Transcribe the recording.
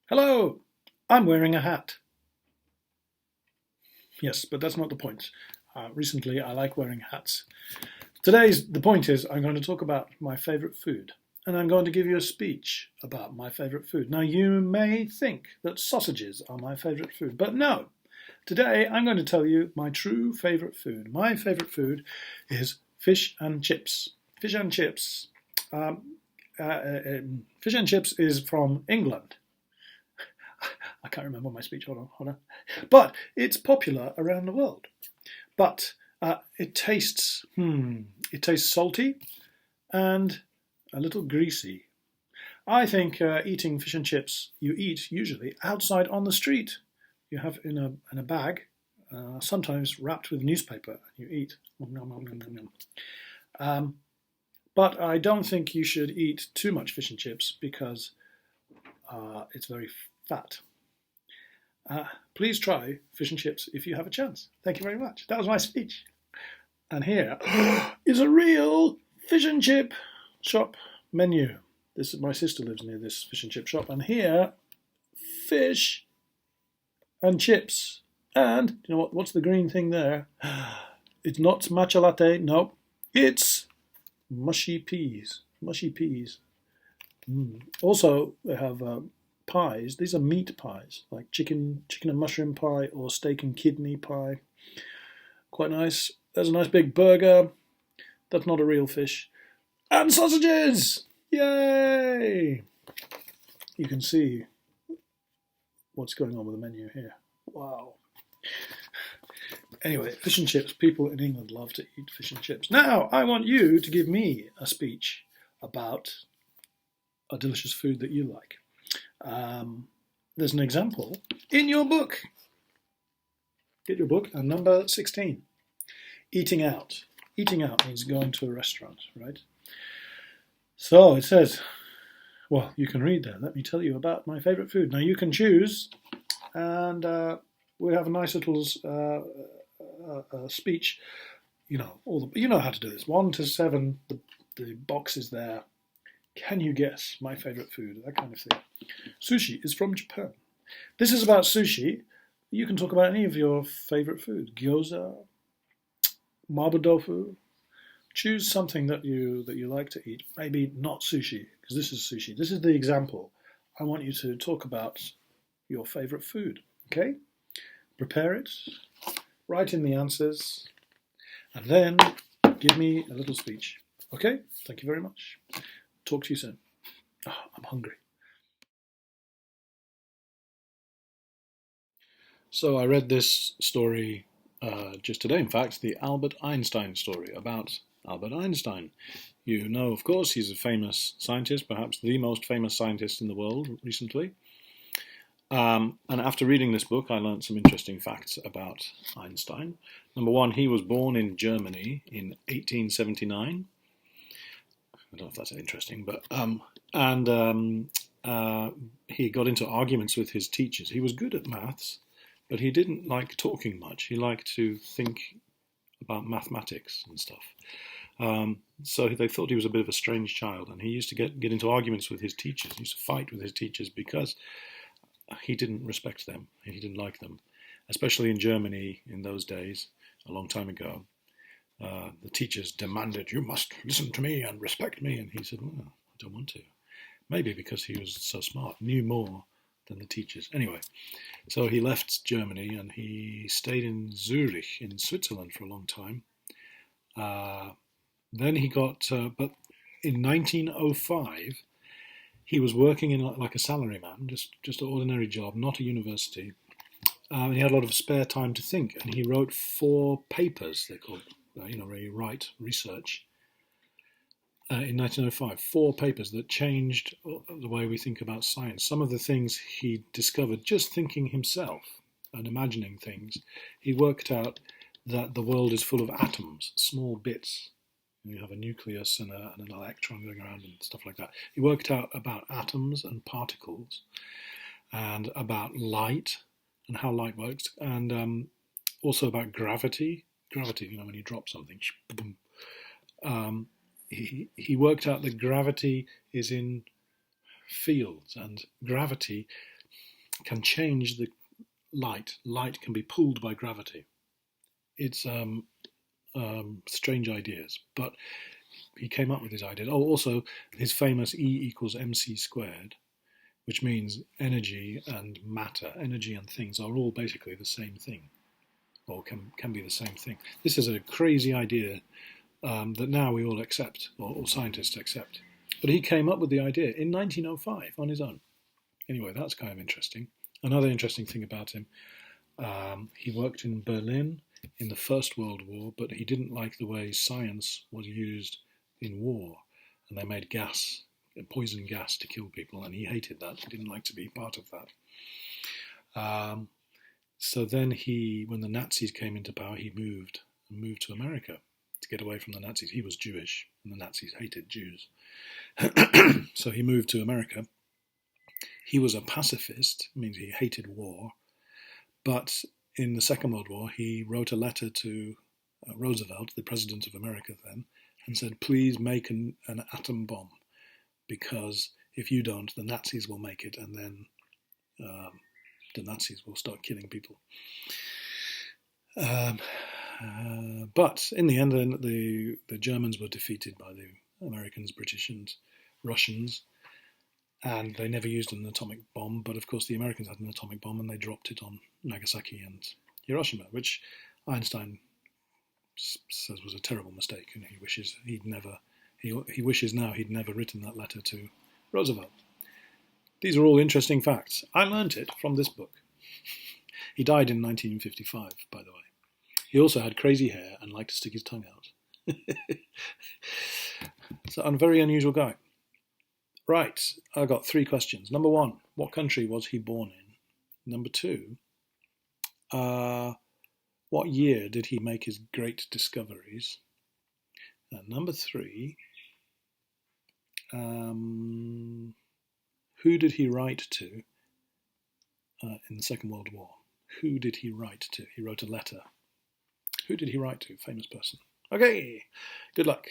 Hello, I'm wearing a hat. Yes, but that's not the point. Recently, I like wearing hats. The point is I'm going to talk about my favorite food, and I'm going to give you a speech about my favorite food. Now, you may think that sausages are my favorite food, but no. Today, I'm going to tell you my true favorite food. My favorite food is fish and chips. Fish and chips. Fish and chips is from England. I can't remember my speech. Hold on. But it's popular around the world. But it tastes salty and a little greasy. I think eating fish and chips you eat usually outside on the street. You have in a bag, sometimes wrapped with newspaper. You eat. But I don't think you should eat too much fish and chips because it's very fat. Please try fish and chips if you have a chance. Thank you very much. That was my speech. And here is a real fish and chip shop menu. My sister lives near this fish and chip shop. And here, fish and chips. And you know what's the green thing there? It's not matcha latte. No, it's mushy peas. Mushy peas. Also, they have pies. These are meat pies, like chicken and mushroom pie or steak and kidney pie. Quite nice. There's a nice big burger. That's not a real fish. And sausages! Yay! You can see what's going on with the menu here. Wow. Anyway, fish and chips. People in England love to eat fish and chips. Now, I want you to give me a speech about a delicious food that you like. There's an example in your book. Get your book and number 16. Eating out. Eating out means going to a restaurant, right? So it says, well, you can read there. Let me tell you about my favorite food. Now you can choose, and we have a nice little speech. You know how to do this. 1 to 7, the box is there. Can you guess my favorite food? That kind of thing. Sushi is from Japan. This is about sushi. You can talk about any of your favorite food. Gyoza, mapo tofu. Choose something that you like to eat. Maybe not sushi, because this is sushi. This is the example. I want you to talk about your favorite food. Okay? Prepare it. Write in the answers. And then give me a little speech. Okay? Thank you very much. Talk to you soon. Oh, I'm hungry. So I read this story just today, in fact, the Albert Einstein story about Albert Einstein. You know, of course, he's a famous scientist, perhaps the most famous scientist in the world recently. And after reading this book, I learned some interesting facts about Einstein. Number one, he was born in Germany in 1879. I don't know if that's interesting, but he got into arguments with his teachers. He was good at maths, but he didn't like talking much. He liked to think about mathematics and stuff. So they thought he was a bit of a strange child, and he used to get into arguments with his teachers. He used to fight with his teachers because he didn't respect them. He didn't like them, especially in Germany in those days, a long time ago. The teachers demanded, you must listen to me and respect me. And he said, well, I don't want to. Maybe because he was so smart, knew more than the teachers. Anyway, so he left Germany and he stayed in Zurich in Switzerland for a long time. Then he got, but in 1905, he was working in like a salaryman, just an ordinary job, not a university. He had a lot of spare time to think, and he wrote 4 papers, they're called, where you write research, in 1905, 4 papers that changed the way we think about science. Some of the things he discovered just thinking himself and imagining things. He worked out that the world is full of atoms, small bits. You have a nucleus and an electron going around and stuff like that. He worked out about atoms and particles and about light and how light works, and also about gravity. Gravity, when you drop something. He worked out that gravity is in fields, and gravity can change the light. Light can be pulled by gravity. It's strange ideas, but he came up with his ideas. Oh, also his famous E equals mc squared, which means energy and matter, energy and things are all basically the same thing, or can be the same thing. This is a crazy idea that now we all accept, or scientists accept. But he came up with the idea in 1905 on his own. Anyway, that's kind of interesting. Another interesting thing about him, he worked in Berlin in the First World War, but he didn't like the way science was used in war, and they made gas, poison gas, to kill people, and he hated that. He didn't like to be part of that. So then when the Nazis came into power, he moved to America to get away from the Nazis. He was Jewish, and the Nazis hated Jews. So he moved to America. He was a pacifist, means he hated war, but in the Second World War, he wrote a letter to Roosevelt, the President of America then, and said, please make an atom bomb, because if you don't, the Nazis will make it, and then the Nazis will start killing people. But in the end, the Germans were defeated by the Americans, British, and Russians, and they never used an atomic bomb. But of course, the Americans had an atomic bomb, and they dropped it on Nagasaki and Hiroshima, which Einstein says was a terrible mistake, and he wishes he wishes now he'd never written that letter to Roosevelt. These are all interesting facts. I learnt it from this book. He died in 1955, by the way. He also had crazy hair and liked to stick his tongue out. So I'm a very unusual guy. Right, I got 3 questions. Number 1, what country was he born in? Number 2, what year did he make his great discoveries? And number 3, who did he write to in the Second World War? Who did he write to? He wrote a letter. Who did he write to? Famous person. Okay, good luck.